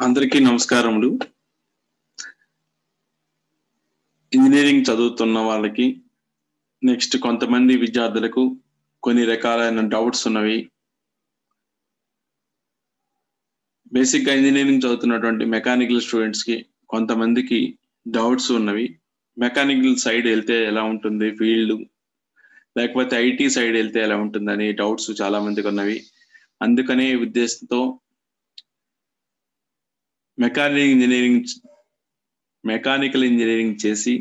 అందరికీ నమస్కారములు. ఇంజనీరింగ్ చదువుతున్న వాళ్ళకి నెక్స్ట్ కొంతమంది విద్యార్థులకు కొన్ని రకాలైన డౌట్స్ ఉన్నవి. బేసిక్గా ఇంజనీరింగ్ చదువుతున్నటువంటి మెకానికల్ స్టూడెంట్స్ కి కొంతమందికి డౌట్స్ ఉన్నవి. మెకానికల్ సైడ్ వెళ్తే ఎలా ఉంటుంది ఫీల్డ్, లేకపోతే ఐటీ సైడ్ వెళ్తే ఎలా ఉంటుందని డౌట్స్ చాలా మందికి ఉన్నవి. అందుకనే ఉద్దేశంతో మెకానికల్ ఇంజనీరింగ్ చేసి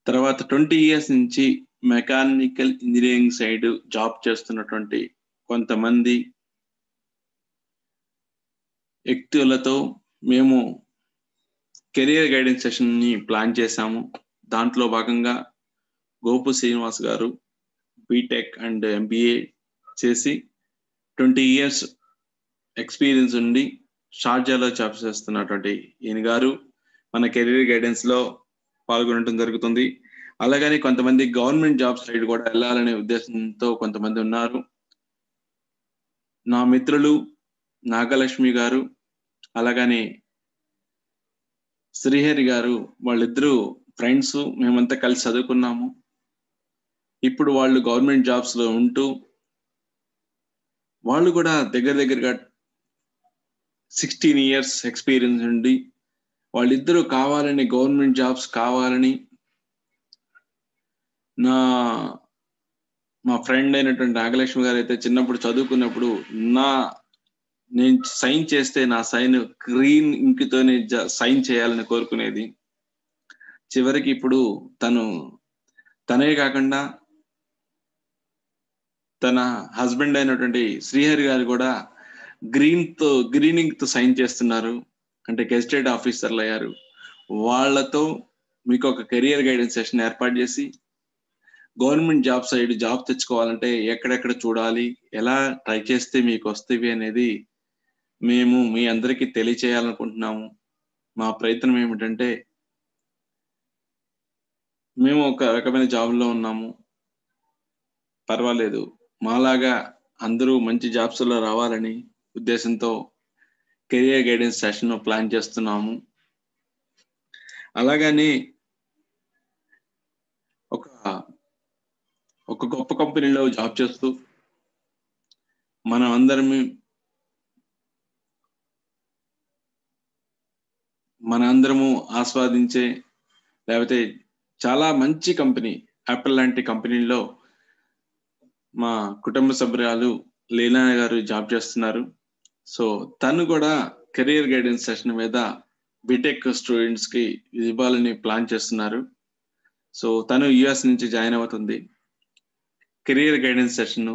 తర్వాత 20 years నుంచి మెకానికల్ ఇంజనీరింగ్ సైడ్ జాబ్ చేస్తున్నటువంటి కొంతమంది వ్యక్తులతో మేము కెరియర్ గైడెన్స్ సెషన్ ని ప్లాన్ చేశాము. దాంట్లో భాగంగా గోపు శ్రీనివాస్ గారు బీటెక్ అండ్ ఎంబీఏ చేసి 20 years ఎక్స్పీరియన్స్ ఉండి షార్జాలో జాబ్ చేస్తున్నటువంటి ఈయన గారు మన కెరీర్ గైడెన్స్ లో పాల్గొనడం జరుగుతుంది. అలాగని కొంతమంది గవర్నమెంట్ జాబ్ సైడ్ కూడా వెళ్ళాలనే ఉద్దేశంతో కొంతమంది ఉన్నారు. నా మిత్రులు నాగలక్ష్మి గారు అలాగని శ్రీహరి గారు, వాళ్ళిద్దరూ ఫ్రెండ్స్. మేమంతా కలిసి చదువుకున్నాము. ఇప్పుడు వాళ్ళు గవర్నమెంట్ జాబ్స్ లో ఉంటూ వాళ్ళు కూడా దగ్గరగా 16 years ఎక్స్పీరియన్స్ ఉండి వాళ్ళిద్దరూ కావాలని గవర్నమెంట్ జాబ్స్ కావాలని మా ఫ్రెండ్ అయినటువంటి నాగలక్ష్మి గారు అయితే చిన్నప్పుడు చదువుకున్నప్పుడు నేను సైన్ చేస్తే నా సైన్ గ్రీన్ ఇంక్ తోనే సైన్ చేయాలని కోరుకునేది. చివరికి ఇప్పుడు తనే కాకుండా తన హస్బెండ్ అయినటువంటి శ్రీహరి గారు కూడా గ్రీన్ ఇంక్ తో సైన్ చేస్తున్నారు, అంటే గెజిటెడ్ ఆఫీసర్లు అయ్యారు. వాళ్ళతో మీకు ఒక కెరియర్ గైడెన్స్ సెషన్ ఏర్పాటు చేసి గవర్నమెంట్ జాబ్ సైడ్ జాబ్ తెచ్చుకోవాలంటే ఎక్కడెక్కడ చూడాలి, ఎలా ట్రై చేస్తే మీకు వస్తేవి అనేది మేము మీ అందరికీ తెలియచేయాలనుకుంటున్నాము. మా ప్రయత్నం ఏమిటంటే మేము ఒక రకమైన జాబ్లో ఉన్నాము, పర్వాలేదు మాలాగా అందరూ మంచి జాబ్స్ లో రావాలని ఉద్దేశంతో కెరియర్ గైడెన్స్ సెషన్ ప్లాన్ చేస్తున్నాము. అలాగని ఒక గొప్ప కంపెనీలో జాబ్ చేస్తూ మనందరము ఆస్వాదించే, లేకపోతే చాలా మంచి కంపెనీ యాపిల్ లాంటి కంపెనీలో మా కుటుంబ సభ్యురాలు లీనా గారు జాబ్ చేస్తున్నారు. సో తను కూడా కెరియర్ గైడెన్స్ సెషన్ మీద బీటెక్ స్టూడెంట్స్ కి ఇవ్వాలని ప్లాన్ చేస్తున్నారు. సో తను యుఎస్ నుంచి జాయిన్ అవుతుంది. కెరియర్ గైడెన్స్ సెషన్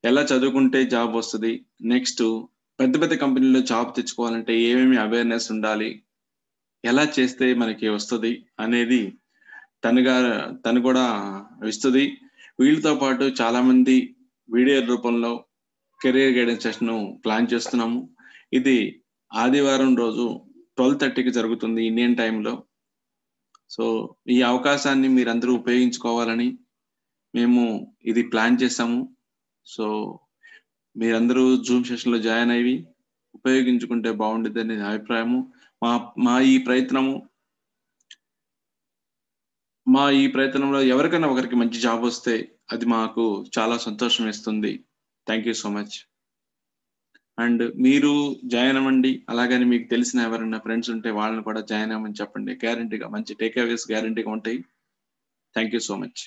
ఎలా చదువుకుంటే జాబ్ వస్తుంది, నెక్స్ట్ పెద్ద కంపెనీలో జాబ్ తెచ్చుకోవాలంటే ఏమేమి అవేర్నెస్ ఉండాలి, ఎలా చేస్తే మనకి వస్తుంది అనేది తను కూడా ఇస్తుంది. వీళ్ళతో పాటు చాలా మంది వీడియో రూపంలో కెరియర్ గైడెన్స్ సెషన్ ప్లాన్ చేస్తున్నాము. ఇది ఆదివారం రోజు 12:30కి జరుగుతుంది ఇండియన్ టైంలో. సో ఈ అవకాశాన్ని మీరందరూ ఉపయోగించుకోవాలని మేము ఇది ప్లాన్ చేసాము. సో మీరందరూ జూమ్ సెషన్ లో జాయిన్ అయ్యి ఉపయోగించుకుంటే బాగుంటుంది అనే అభిప్రాయము. మా ఈ ప్రయత్నంలో ఎవరికైనా ఒకరికి మంచి జాబ్ వస్తే అది మాకు చాలా సంతోషం ఇస్తుంది. Thank you so much. And మీరు జాయిన్ అవ్వండి. అలాగని మీకు తెలిసిన ఎవరైనా ఫ్రెండ్స్ ఉంటే వాళ్ళని కూడా జాయిన్ అవ్వమని చెప్పండి. గ్యారంటీగా మంచి టేక్ అవేస్ గ్యారంటీగా ఉంటాయి. Thank you so much.